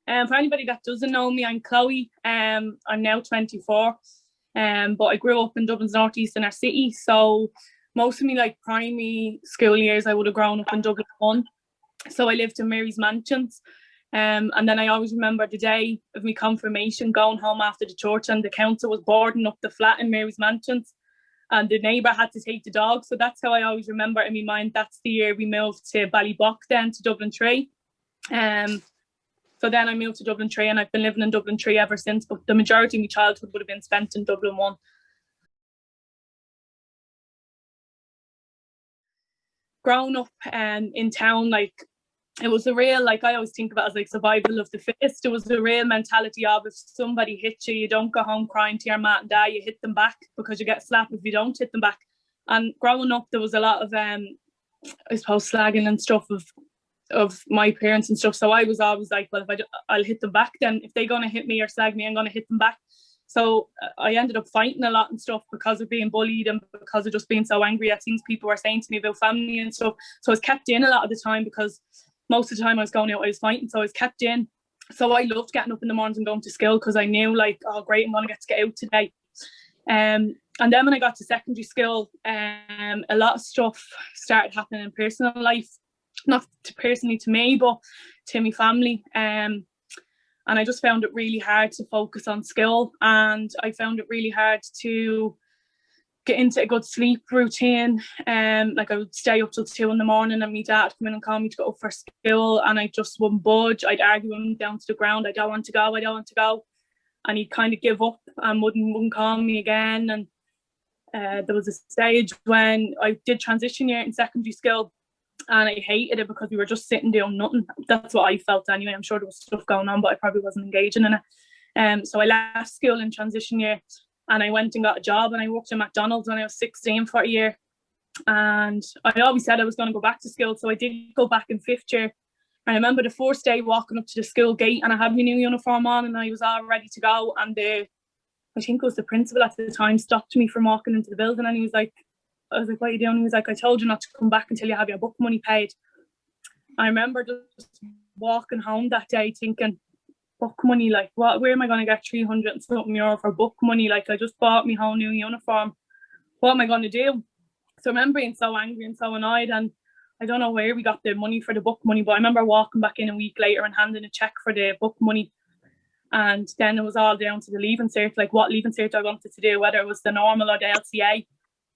For anybody that doesn't know me, I'm Chloe. I'm now 24. But I grew up in Dublin's northeast inner city. So most of me like primary school years, I would have grown up in Dublin 1. So I lived in Mary's Mansions. And then I always remember the day of my confirmation, going home after the church, and the council was boarding up the flat in Mary's Mansions, and the neighbour had to take the dog. So that's how I always remember in my mind. That's the year we moved to Ballybock, then to Dublin 3. So then I moved to Dublin 3, and I've been living in Dublin 3 ever since, but the majority of my childhood would have been spent in Dublin 1. Growing up in town, like, it was a real, like, I always think of it as like survival of the fittest. It was a real mentality of, if somebody hits you, you don't go home crying to your mat and dad, you hit them back, because you get slapped if you don't hit them back. And growing up, there was a lot of I suppose slagging and stuff of my parents and stuff. So I was always like, well, if I'll hit them back, then if they're gonna hit me or slag me, I'm gonna hit them back. So I ended up fighting a lot and stuff because of being bullied and because of just being so angry at things people were saying to me about family and stuff. So I was kept in a lot of the time, because most of the time I was going out, I was fighting, so I was kept in. So I loved getting up in the mornings and going to school, because I knew, like, oh great, I'm going to get out today. And then when I got to secondary school, a lot of stuff started happening in personal life, not personally to me, but to my family. And I just found it really hard to focus on school, and I found it really hard to get into a good sleep routine. Like, I would stay up till 2 a.m, and my dad would come in and call me to go up for school, and I just wouldn't budge. I'd argue him down to the ground. I don't want to go. And he'd kind of give up and wouldn't call me again. And there was a stage when I did transition year in secondary school, and I hated it because we were just sitting doing nothing. That's what I felt anyway. I'm sure there was stuff going on, but I probably wasn't engaging in it. So I left school in transition year, and I went and got a job, and I worked in McDonald's when I was 16 for a year. And I always said I was going to go back to school, so I did go back in 5th year. And I remember the first day walking up to the school gate, and I had my new uniform on, and I was all ready to go. And I think it was the principal at the time, stopped me from walking into the building, and he was like, I was like, what are you doing? He was like, I told you not to come back until you have your book money paid. I remember just walking home that day thinking, book money, like, what? Where am I going to get 300 and something euro for book money? Like, I just bought my whole new uniform. What am I going to do? So I remember being so angry and so annoyed, and I don't know where we got the money for the book money, but I remember walking back in a week later and handing a cheque for the book money. And then it was all down to the leaving cert, like what leaving cert I wanted to do, whether it was the normal or the LCA.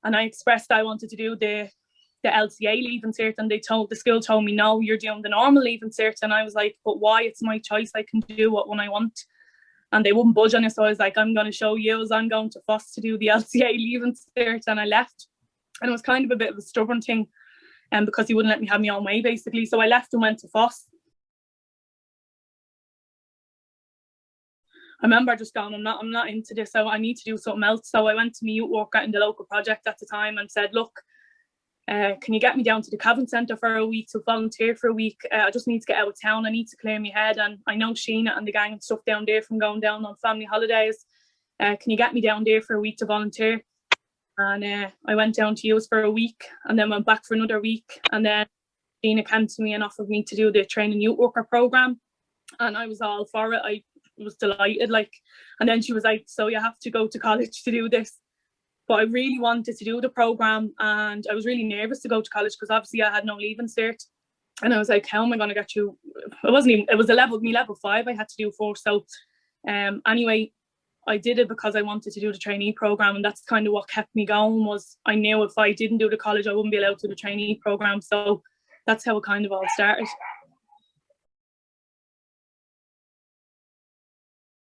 And I expressed I wanted to do the LCA leaving cert, and the school told me, no, you're doing the normal leaving cert. And I was like, but why? It's my choice. I can do what one I want. And they wouldn't budge on it. So I was like, I'm going to show you, as I'm going to Foss to do the LCA leaving cert. And I left. And it was kind of a bit of a stubborn thing, because he wouldn't let me have my own way, basically. So I left and went to Foss. I remember just going, I'm not into this, so I need to do something else. So I went to my youth worker in the local project at the time and said, look, can you get me down to the Gavin centre for a week to volunteer for a week? I just need to get out of town. I need to clear my head. And I know Sheena and the gang and stuff down there from going down on family holidays. Can you get me down there for a week to volunteer? And I went down to use for a week, and then went back for another week. And then Sheena came to me and offered me to do the training youth worker programme. And I was all for it. I was delighted, like. And then she was like, so you have to go to college to do this. But I really wanted to do the programme, and I was really nervous to go to college because obviously I had no leaving cert. And I was like, how am I going to get through? It was level 5 I had to do for. So anyway, I did it because I wanted to do the trainee programme, and that's kind of what kept me going. Was I knew if I didn't do the college, I wouldn't be allowed to do the trainee programme. So that's how it kind of all started.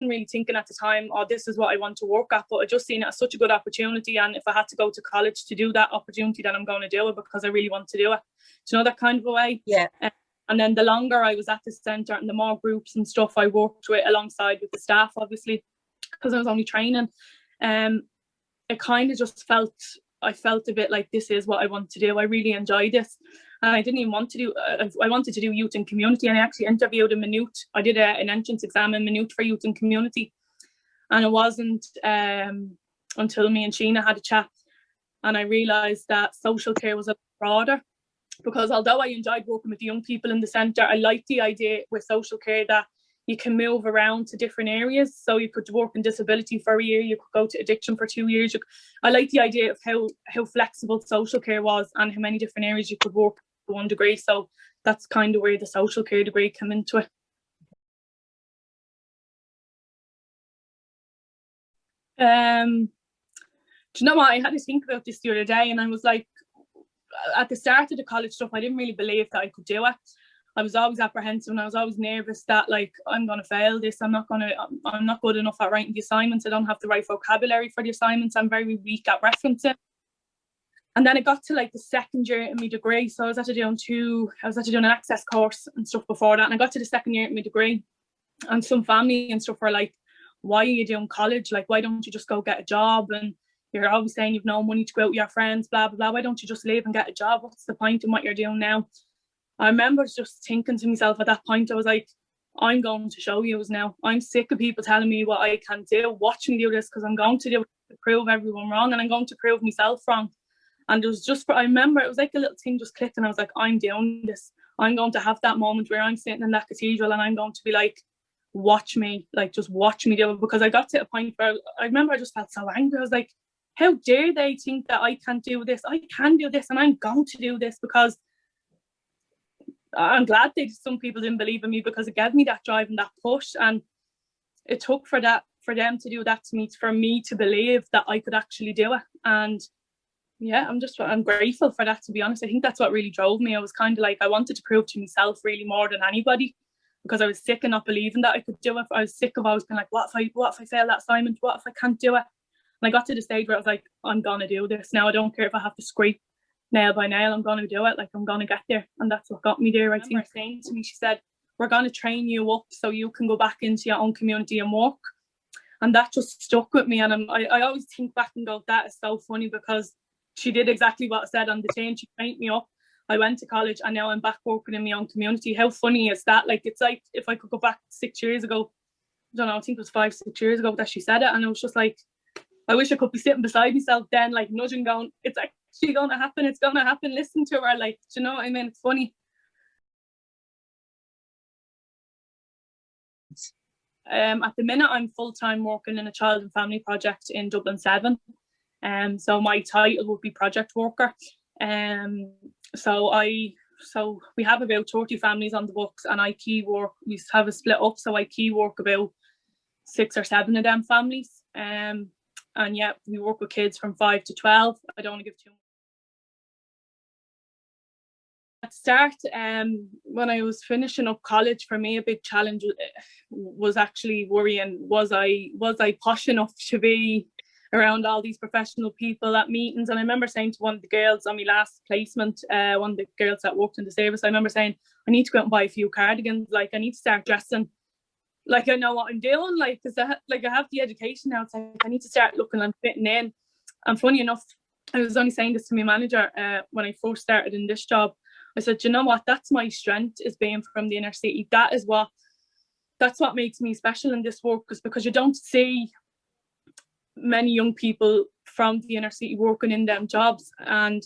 Really thinking at the time, oh, this is what I want to work at, but I just seen it as such a good opportunity, and if I had to go to college to do that opportunity, then I'm going to do it because I really want to do it. Do you know, that kind of a way? Yeah. And then the longer I was at the centre and the more groups and stuff I worked with alongside with the staff, obviously, because I was only training, it kind of just felt a bit like, this is what I want to do. I really enjoy this. And I didn't even want to do, I wanted to do youth and community, and I actually interviewed in Minute. I did an entrance exam in Minute for youth and community. And it wasn't until me and Sheena had a chat, and I realised that social care was a lot broader. Because although I enjoyed working with the young people in the centre, I liked the idea with social care that, you can move around to different areas. So you could work in disability for a year, you could go to addiction for 2 years. I like the idea of how flexible social care was and how many different areas you could work to one degree. So that's kind of where the social care degree came into it. Do you know what? I had to think about this the other day, and I was like, at the start of the college stuff, I didn't really believe that I could do it. I was always apprehensive and I was always nervous that like I'm gonna fail this. I'm not good enough at writing the assignments. I don't have the right vocabulary for the assignments. I'm very weak at referencing. And then it got to like the second year in my degree. So I was actually doing an access course and stuff before that. And I got to the second year in my degree, and some family and stuff were like, why are you doing college? Like, why don't you just go get a job? And you're always saying you've no money to go out with your friends, blah, blah, blah. Why don't you just leave and get a job? What's the point in what you're doing now? I remember just thinking to myself at that point, I was like, I'm going to show you now. I'm sick of people telling me what I can do. Watch me do this, because I'm going to do it to prove everyone wrong, and I'm going to prove myself wrong. And it was just, I remember it was like a little thing just clicked, and I was like, I'm doing this. I'm going to have that moment where I'm sitting in that cathedral and I'm going to be like, watch me, like just watch me do it. Because I got to a point where I remember I just felt so angry. I was like, how dare they think that I can't do this? I can do this, and I'm going to do this, because I'm glad some people didn't believe in me, because it gave me that drive and that push. And it took for them to do that to me, for me to believe that I could actually do it. And yeah, I'm grateful for that, to be honest. I think that's what really drove me. I was kind of like, I wanted to prove to myself really more than anybody, because I was sick of not believing that I could do it. I was sick of always being like, what if I fail that assignment? What if I can't do it? And I got to the stage where I was like, I'm gonna do this now. I don't care if I have to scrape nail by nail. I'm gonna do it. Like, I'm gonna get there. And that's what got me there. I think her saying to me, she said, we're gonna train you up so you can go back into your own community and work. And that just stuck with me. And I always think back and go, that is so funny, because she did exactly what I said on the tin. She trained me up. I went to college and now I'm back working in my own community. How funny is that? Like, it's like if I could go back 6 years ago, I don't know, I think it was 5-6 years ago that she said it. And it was just like, I wish I could be sitting beside myself then, like nudging, going, it's actually going to happen. It's going to happen. Listen to her. Like, do you know what I mean? It's funny. At the minute, I'm full-time working in a child and family project in Dublin 7. So my title would be project worker. So we have about 30 families on the books, and I key work. We have a split up, so I key work about 6 or 7 of them families. And yeah, we work with kids from 5 to 12. I don't want to give too much. At the start, when I was finishing up college, for me a big challenge was actually worrying, was I posh enough to be around all these professional people at meetings? And I remember saying to one of the girls on my last placement, one of the girls that worked in the service, I remember saying, I need to go out and buy a few cardigans. Like, I need to start dressing like I know what I'm doing. Like, because I have the education now. It's like, I need to start looking and fitting in. And funny enough, I was only saying this to my manager when I first started in this job. I said, you know what? That's my strength, is being from the inner city. That's what makes me special in this work, is because you don't see many young people from the inner city working in them jobs. And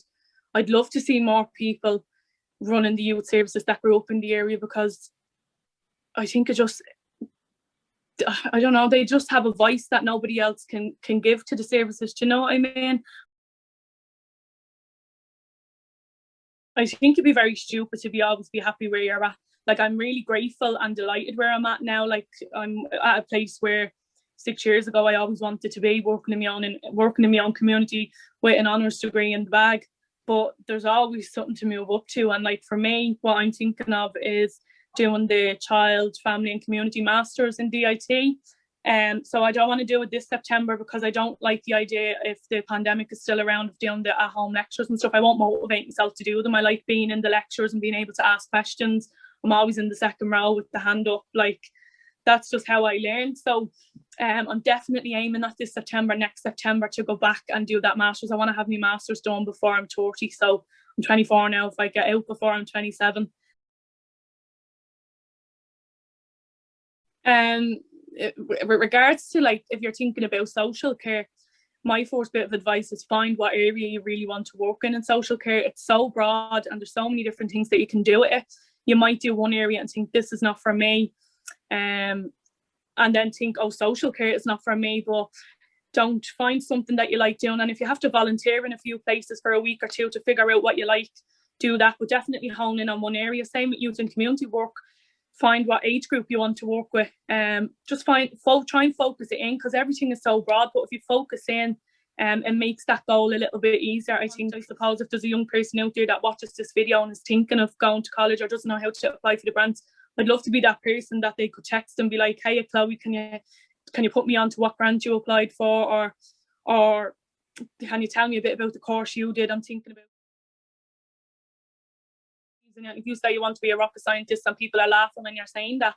I'd love to see more people running the youth services that grew up in the area, because I think I don't know, they just have a voice that nobody else can give to the services. Do you know what I mean? I think it'd be very stupid to always be happy where you're at. Like, I'm really grateful and delighted where I'm at now. Like, I'm at a place where 6 years ago I always wanted to be, working in my own community with an honours degree in the bag. But there's always something to move up to. And like, for me, what I'm thinking of is doing the Child, Family and Community Masters in DIT. So I don't want to do it this September, because I don't like the idea, if the pandemic is still around, of doing the at-home lectures and stuff. I won't motivate myself to do them. I like being in the lectures and being able to ask questions. I'm always in the second row with the hand up. Like, that's just how I learned. So I'm definitely aiming at this September, next September, to go back and do that Masters. I want to have my Masters done before I'm 30. So I'm 24 now. If I get out before I'm 27. With regards to, like, if you're thinking about social care, my first bit of advice is find what area you really want to work in social care. It's so broad and there's so many different things that you can do with it. You might do one area and think, this is not for me. and then think, oh, social care is not for me. But don't, find something that you like doing, and if you have to volunteer in a few places for a week or two to figure out what you like, do that, but definitely hone in on one area. Same with youth and community work. Find what age group you want to work with. Just try and focus it in, because everything is so broad, but if you focus in, it makes that goal a little bit easier. I suppose if there's a young person out there that watches this video and is thinking of going to college or doesn't know how to apply for the grants, I'd love to be that person that they could text and be like, hey Chloe, can you put me on to what grant you applied for, or can you tell me a bit about the course you did? I'm thinking about. If you say you want to be a rocket scientist and people are laughing when you're saying that,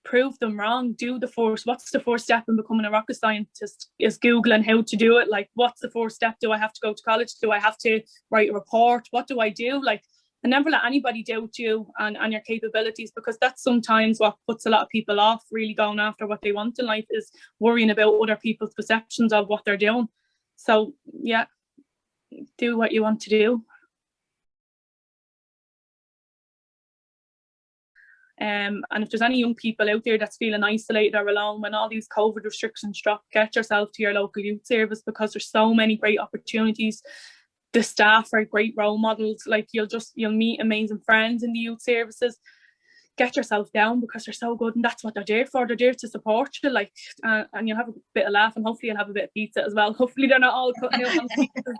prove them wrong. Do the first. What's the first step in becoming a rocket scientist? Is Googling how to do it. Like, what's the first step? Do I have to go to college? Do I have to write a report? What do I do? Like, and never let anybody doubt you and your capabilities, because that's sometimes what puts a lot of people off really going after what they want in life, is worrying about other people's perceptions of what they're doing. So yeah, do what you want to do. And if there's any young people out there that's feeling isolated or alone when all these COVID restrictions drop, get yourself to your local youth service, because there's so many great opportunities. The staff are great role models. Like, you'll meet amazing friends in the youth services. Get yourself down, because they're so good, and that's what they're there for. They're there to support you, like, and you'll have a bit of laugh, and hopefully you'll have a bit of pizza as well. Hopefully they're not all cutting out on pizza.